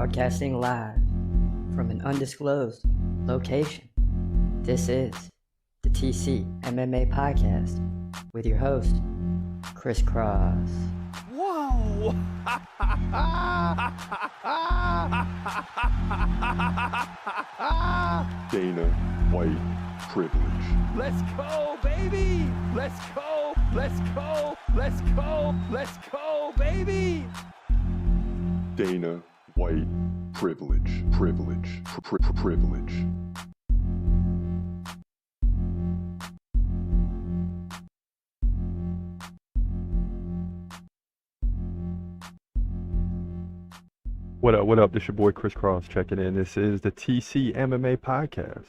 Broadcasting live from an undisclosed location. This is the TCMMA podcast with your host, Chris Cross. Whoa! Dana White privilege. Let's go, baby! Let's go! Let's go! Let's go! Let's go, baby! Dana White privilege. Privilege. What up? This your boy Chris Cross checking in. This is the TCMMA podcast.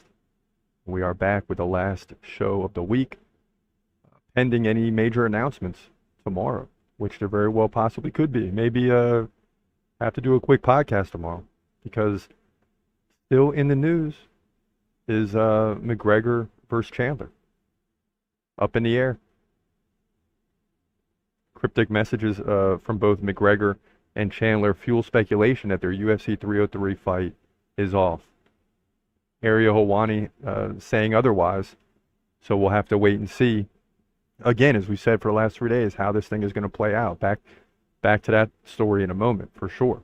We are back with the last show of the week, pending any major announcements tomorrow, which there very well possibly could be. Maybe have to do a quick podcast tomorrow, because still in the news is McGregor versus Chandler. Up in the air. Cryptic messages from both McGregor and Chandler fuel speculation that their UFC 303 fight is off. Ariel Helwani saying otherwise, so we'll have to wait and see. Again, as we said for the last 3 days, how this thing is going to play out. Back to that story in a moment, for sure.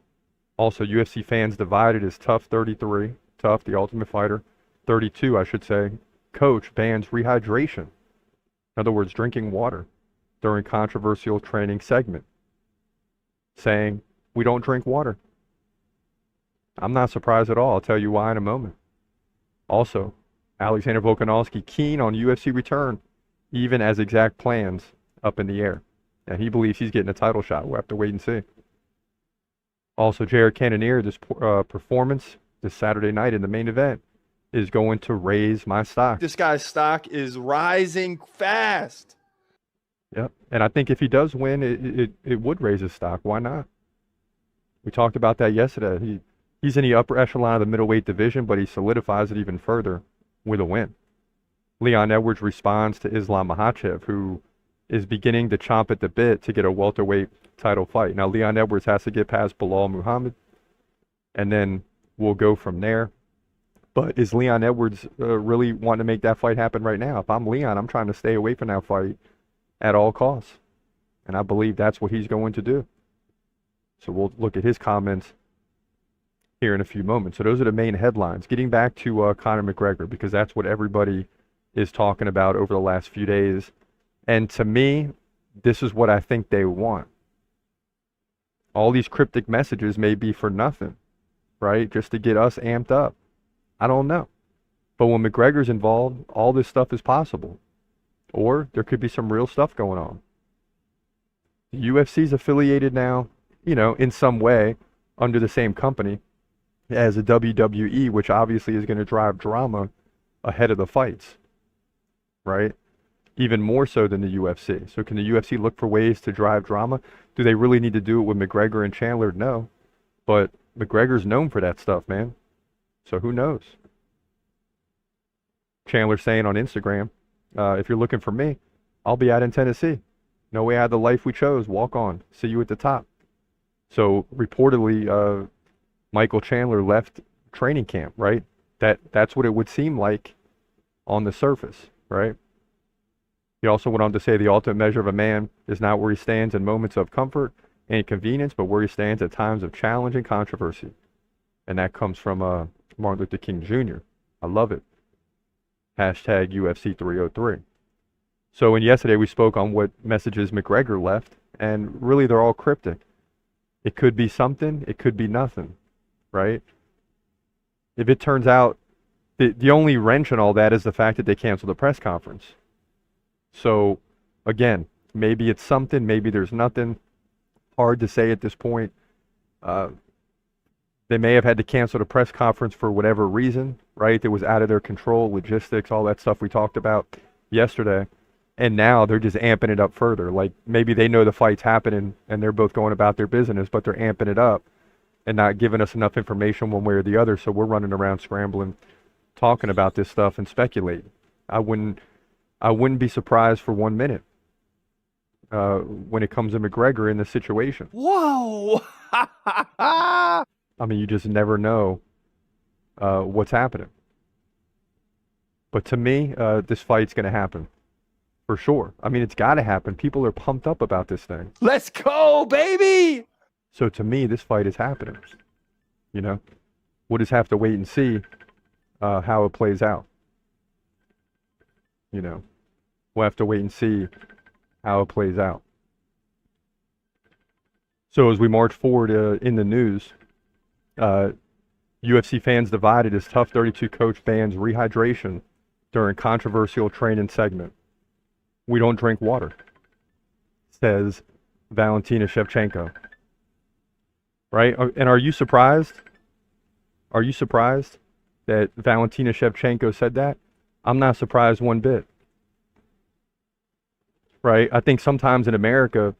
Also, UFC fans divided as Tough 33, Tough, the Ultimate Fighter, 32, I should say, coach bans rehydration. In other words, drinking water during controversial training segment, saying, we don't drink water. I'm not surprised at all. I'll tell you why in a moment. Also, Alexander Volkanovski keen on UFC return, even as exact plans up in the air. And he believes he's getting a title shot. We'll have to wait and see. Also, Jared Cannonier, this performance this Saturday night in the main event is going to raise my stock. This guy's stock is rising fast. Yep. And I think if he does win, it would raise his stock. Why not? We talked about that yesterday. He's in the upper echelon of the middleweight division, but he solidifies it even further with a win. Leon Edwards responds to Islam Makhachev, who is beginning to chomp at the bit to get a welterweight title fight. Now, Leon Edwards has to get past Bilal Muhammad, and then we'll go from there. But is Leon Edwards really wanting to make that fight happen right now? If I'm Leon, I'm trying to stay away from that fight at all costs. And I believe that's what he's going to do. So we'll look at his comments here in a few moments. So those are the main headlines. Getting back to Conor McGregor, because that's what everybody is talking about over the last few days. And to me, this is what I think they want. All these cryptic messages may be for nothing, right? Just to get us amped up. I don't know. But when McGregor's involved, all this stuff is possible. Or there could be some real stuff going on. The UFC's affiliated now, in some way under the same company as the WWE, which obviously is going to drive drama ahead of the fights, right? Even more so than the UFC. So can the UFC look for ways to drive drama? Do they really need to do it with McGregor and Chandler? No. But McGregor's known for that stuff, man. So who knows? Chandler saying on Instagram, if you're looking for me, I'll be out in Tennessee. No way out of the life we chose. Walk on. See you at the top. So reportedly, Michael Chandler left training camp, right? That's what it would seem like on the surface, right? He also went on to say the ultimate measure of a man is not where he stands in moments of comfort and convenience, but where he stands at times of challenge and controversy. And that comes from Martin Luther King Jr. I love it. Hashtag UFC 303. So yesterday we spoke on what messages McGregor left, and really they're all cryptic. It could be something, it could be nothing, right? If it turns out, the only wrench in all that is the fact that they canceled the press conference. So, again, maybe it's something, maybe there's nothing. Hard to say at this point. They may have had to cancel the press conference for whatever reason, right? That was out of their control, logistics, all that stuff we talked about yesterday. And now they're just amping it up further. Like maybe they know the fight's happening and they're both going about their business, but they're amping it up and not giving us enough information one way or the other. So we're running around scrambling, talking about this stuff and speculating. I wouldn't be surprised for 1 minute when it comes to McGregor in this situation. Whoa! I mean, you just never know what's happening. But to me, this fight's going to happen for sure. I mean, it's got to happen. People are pumped up about this thing. Let's go, baby! So to me, this fight is happening. You know, we'll just have to wait and see how it plays out. You know, we'll have to wait and see how it plays out. So as we march forward in the news, UFC fans divided as Tough 32 coach bans rehydration during controversial training segment. We don't drink water, says Valentina Shevchenko. Right? And are you surprised? Are you surprised that Valentina Shevchenko said that? I'm not surprised one bit. Right? I think sometimes in America,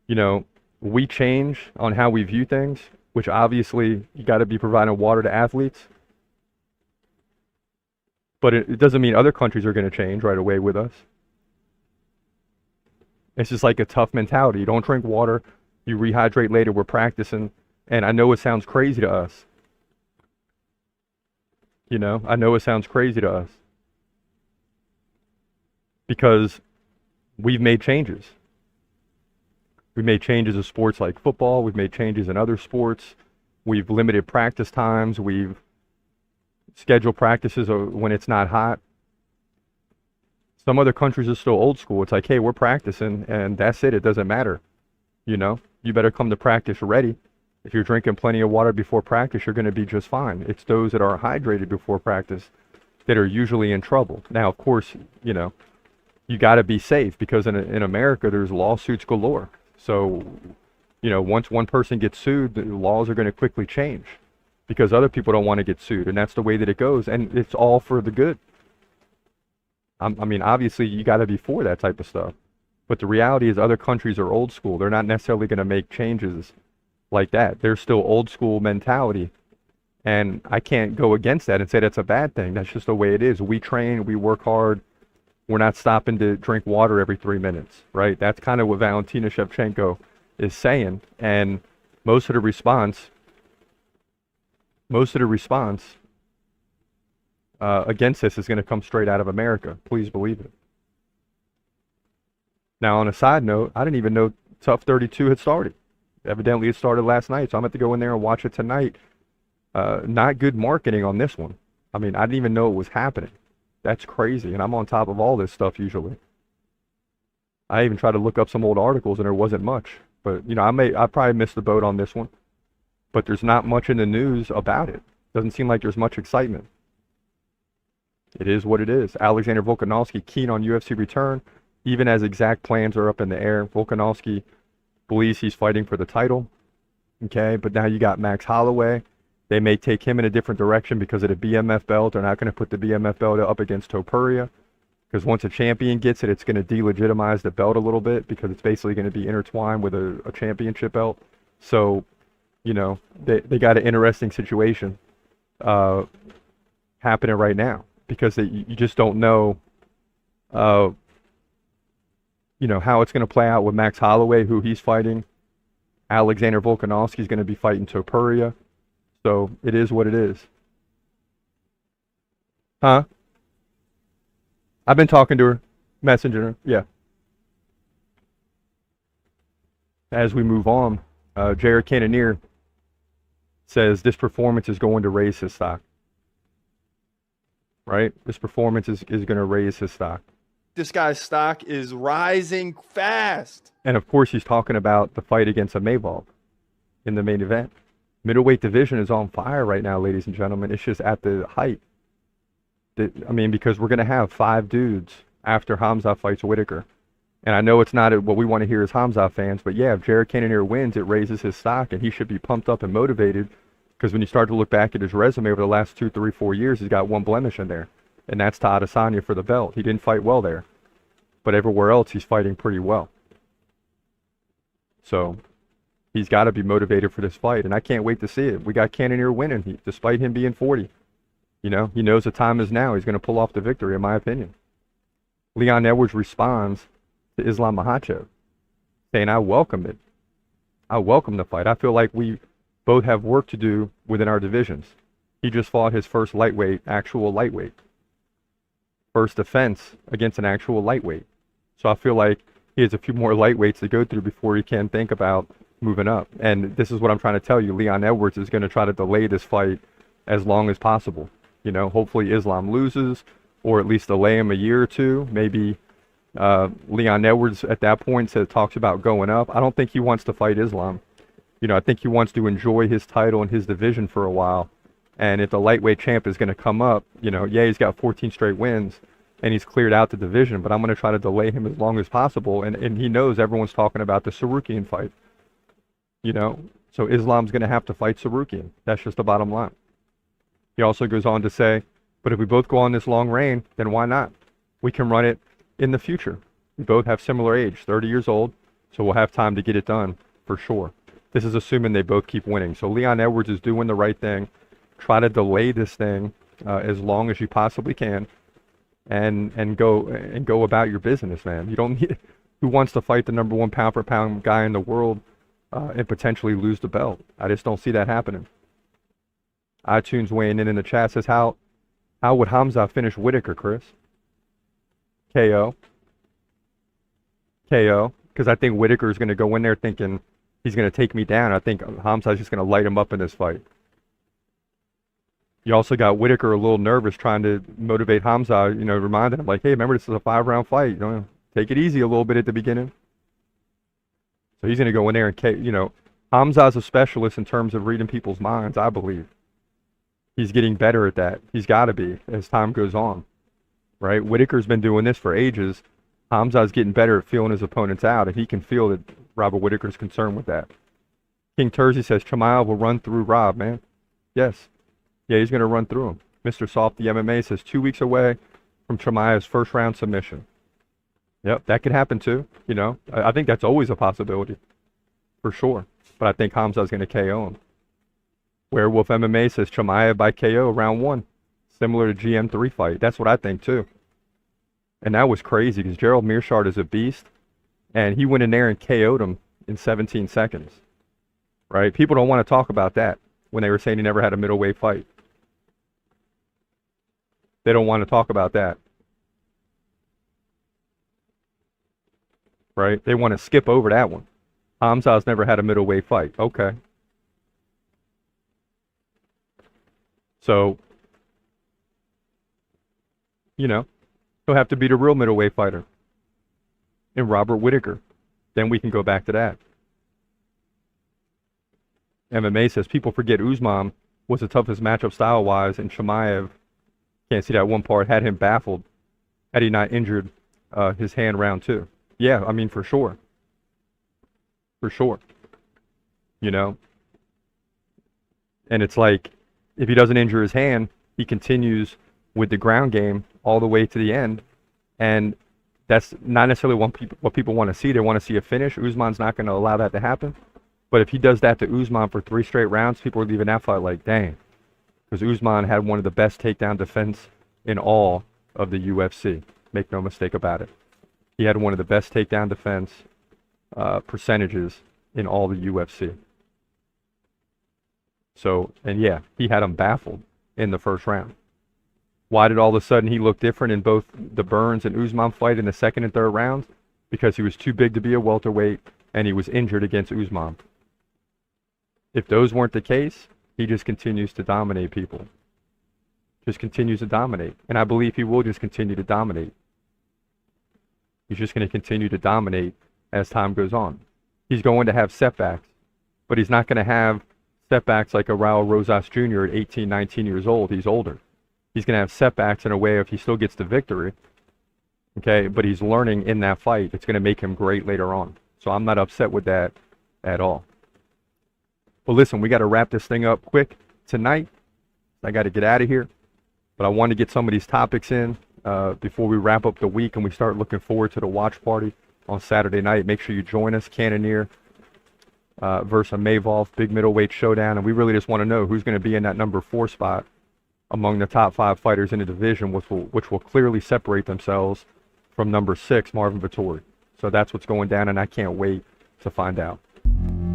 you know, we change on how we view things, which obviously you got to be providing water to athletes. But it doesn't mean other countries are going to change right away with us. It's just like a tough mentality. You don't drink water, you rehydrate later, we're practicing. And I know it sounds crazy to us. You know, I know it sounds crazy to us. Because we've made changes. We've made changes in sports like football. We've made changes in other sports. We've limited practice times. We've scheduled practices when it's not hot. Some other countries are still old school. It's like, hey, we're practicing and that's it. It doesn't matter. You know, you better come to practice ready. If you're drinking plenty of water before practice, you're going to be just fine. It's those that are hydrated before practice that are usually in trouble. Now, of course, you know, you got to be safe because in America, there's lawsuits galore. So, you know, once one person gets sued, the laws are going to quickly change because other people don't want to get sued. And that's the way that it goes. And it's all for the good. I mean, obviously, you got to be for that type of stuff. But the reality is other countries are old school. They're not necessarily going to make changes like that. They're still old school mentality. And I can't go against that and say that's a bad thing. That's just the way it is. We train, we work hard. We're not stopping to drink water every 3 minutes, right? That's kind of what Valentina Shevchenko is saying. And most of the response against this is going to come straight out of America. Please believe it. Now, on a side note, I didn't even know Tough 32 had started. Evidently, it started last night, so I'm going to have to go in there and watch it tonight. Not good marketing on this one. I mean, I didn't even know it was happening. That's crazy, and I'm on top of all this stuff usually. I even tried to look up some old articles, and there wasn't much. But, you know, I probably missed the boat on this one. But there's not much in the news about it. Doesn't seem like there's much excitement. It is what it is. Alexander Volkanovski keen on UFC return, even as exact plans are up in the air. Volkanovski believes he's fighting for the title. Okay, but now you got Max Holloway. They may take him in a different direction because of the BMF belt. They're not going to put the BMF belt up against Topuria because once a champion gets it, it's going to delegitimize the belt a little bit because it's basically going to be intertwined with a championship belt. So, you know, they got an interesting situation happening right now because you just don't know, you know, how it's going to play out with Max Holloway, who he's fighting. Alexander Volkanovski is going to be fighting Topuria. So it is what it is. Huh? I've been talking to her. Messenger. Yeah. As we move on, Jared Cannonier says this performance is going to raise his stock. Right? This performance is going to raise his stock. This guy's stock is rising fast. And of course, he's talking about the fight against Makhachev in the main event. Middleweight division is on fire right now, ladies and gentlemen. It's just at the height. I mean, because we're going to have 5 dudes after Hamza fights Whitaker. And I know it's not what we want to hear as Hamza fans, but yeah, if Jared Cannonier wins, it raises his stock, and he should be pumped up and motivated because when you start to look back at his resume over the last 2, 3, 4 years, he's got one blemish in there, and that's to Adesanya for the belt. He didn't fight well there, but everywhere else, he's fighting pretty well. So he's got to be motivated for this fight, and I can't wait to see it. We got Cannonier winning, despite him being 40. You know, he knows the time is now. He's going to pull off the victory, in my opinion. Leon Edwards responds to Islam Makhachev, saying, I welcome it. I welcome the fight. I feel like we both have work to do within our divisions. He just fought his first actual lightweight. First defense against an actual lightweight. So I feel like he has a few more lightweights to go through before he can think about moving up. And this is what I'm trying to tell you. Leon Edwards is going to try to delay this fight as long as possible. You know, hopefully Islam loses, or at least delay him a year or two. Maybe Leon Edwards at that point talks about going up. I don't think he wants to fight Islam. You know, I think he wants to enjoy his title and his division for a while. And if the lightweight champ is going to come up, you know, yeah, he's got 14 straight wins and he's cleared out the division, but I'm going to try to delay him as long as possible. And he knows everyone's talking about the Sarukian fight. You know, so Islam's going to have to fight Sarukian. That's just the bottom line. He also goes on to say, but if we both go on this long reign, then why not? We can run it in the future. We both have similar age, 30 years old, so we'll have time to get it done for sure. This is assuming they both keep winning. So Leon Edwards is doing the right thing. Try to delay this thing as long as you possibly can, and go about your business, man. You don't need. Who wants to fight the number one pound for pound guy in the world and potentially lose the belt? I just don't see that happening. iTunes weighing in the chat says, how would Hamza finish Whitaker, Chris? KO. Because I think Whitaker is going to go in there thinking he's going to take me down. I think Hamza's just going to light him up in this fight. You also got Whitaker a little nervous, trying to motivate Hamza, you know, reminding him, like, hey, remember, this is a 5-round fight. You know, take it easy a little bit at the beginning. So he's going to go in there and, you know, Hamza's a specialist in terms of reading people's minds, I believe. He's getting better at that. He's got to be as time goes on, right? Whitaker's been doing this for ages. Hamza's getting better at feeling his opponents out, and he can feel that Robert Whitaker's concerned with that. King Terzi says, Chimaev will run through Rob, man. Yes. Yeah, he's going to run through him. Mr. Softy MMA says 2 weeks away from Chimaev's first round submission. Yep, that could happen too. You know, I think that's always a possibility, for sure. But I think Hamza's going to KO him. Werewolf MMA says Chimaev by KO round 1, similar to GM3 fight. That's what I think too. And that was crazy because Gerald Mearshart is a beast, and he went in there and KO'd him in 17 seconds. Right? People don't want to talk about that when they were saying he never had a middleweight fight. They don't want to talk about that. Right? They want to skip over that one. Hamza's never had a middleweight fight. Okay. So, you know, he'll have to beat a real middleweight fighter in Robert Whitaker. Then we can go back to that. MMA says people forget Usman was the toughest matchup style-wise, and Chimaev, can't see that one part, had him baffled had he not injured his hand round 2. Yeah, I mean, for sure. For sure. You know? And it's like, if he doesn't injure his hand, he continues with the ground game all the way to the end. And that's not necessarily what people want to see. They want to see a finish. Usman's not going to allow that to happen. But if he does that to Usman for 3 straight rounds, people are leaving that fight like, dang. Because Usman had one of the best takedown defense in all of the UFC. Make no mistake about it. He had one of the best takedown defense percentages in all the UFC. So, and yeah, he had him baffled in the first round. Why did all of a sudden he look different in both the Burns and Usman fight in the second and third rounds? Because he was too big to be a welterweight and he was injured against Usman. If those weren't the case, he just continues to dominate people. Just continues to dominate. And I believe he will just continue to dominate. He's just going to continue to dominate as time goes on. He's going to have setbacks, but he's not going to have setbacks like a Raul Rosas Jr. at 18, 19 years old. He's older. He's going to have setbacks in a way if he still gets the victory. Okay, but he's learning in that fight. It's going to make him great later on. So I'm not upset with that at all. Well, listen, we got to wrap this thing up quick tonight. I got to get out of here. But I want to get some of these topics in before we wrap up the week and we start looking forward to the watch party on Saturday night. Make sure you join us, Cannonier versus Mayvolf, big middleweight showdown. And we really just want to know who's going to be in that number 4 spot among the top 5 fighters in the division, which will clearly separate themselves from number 6, Marvin Vettori. So that's what's going down, and I can't wait to find out.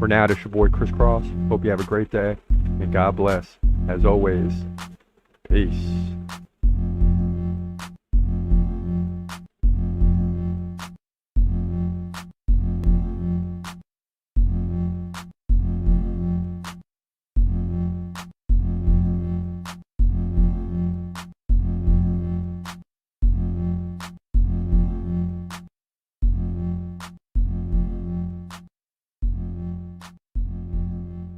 For now, this your boy Chris Cross. Hope you have a great day, and God bless. As always, peace.